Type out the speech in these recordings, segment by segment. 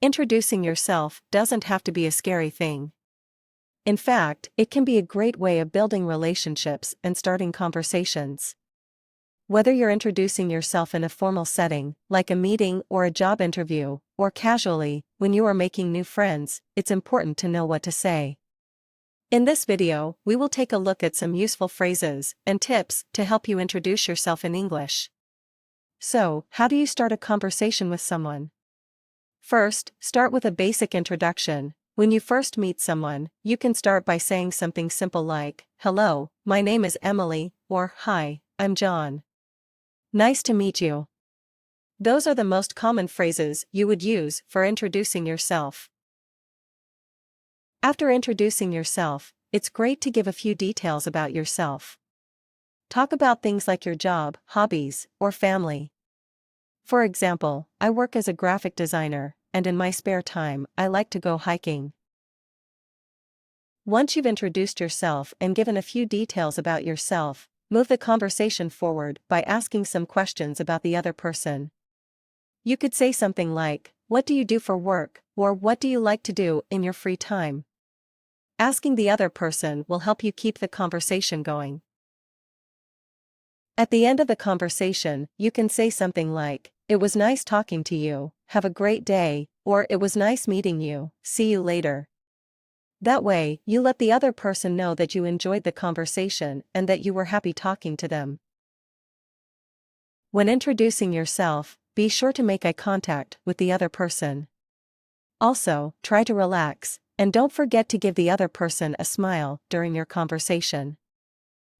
Introducing yourself doesn't have to be a scary thing. In fact, it can be a great way of building relationships and starting conversations. Whether you're introducing yourself in a formal setting, like a meeting or a job interview, or casually, when you are making new friends, it's important to know what to say. In this video, we will take a look at some useful phrases and tips to help you introduce yourself in English. So, how do you start a conversation with someone? First, start with a basic introduction. When you first meet someone, you can start by saying something simple like, "Hello, my name is Emily," or "Hi, I'm John. Nice to meet you." Those are the most common phrases you would use for introducing yourself. After introducing yourself, it's great to give a few details about yourself. Talk about things like your job, hobbies, or family. For example, I work as a graphic designer, and in my spare time, I like to go hiking. Once you've introduced yourself and given a few details about yourself, move the conversation forward by asking some questions about the other person. You could say something like, "What do you do for work?" or "What do you like to do in your free time?" Asking the other person will help you keep the conversation going. At the end of the conversation, you can say something like, "It was nice talking to you, have a great day," or "It was nice meeting you, see you later." That way, you let the other person know that you enjoyed the conversation and that you were happy talking to them. When introducing yourself, be sure to make eye contact with the other person. Also, try to relax, and don't forget to give the other person a smile during your conversation.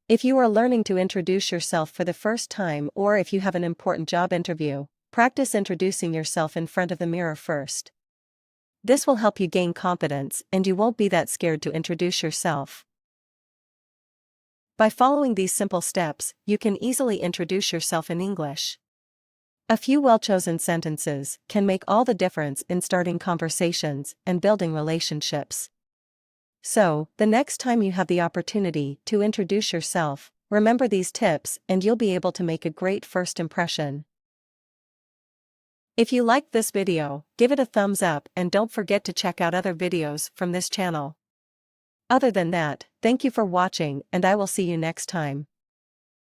If you are learning to introduce yourself for the first time or if you have an important job interview, practice introducing yourself in front of the mirror first. This will help you gain confidence and you won't be that scared to introduce yourself. By following these simple steps, you can easily introduce yourself in English. A few well-chosen sentences can make all the difference in starting conversations and building relationships. So, the next time you have the opportunity to introduce yourself, remember these tips and you'll be able to make a great first impression. If you liked this video, give it a thumbs up and don't forget to check out other videos from this channel. Other than that, thank you for watching and I will see you next time.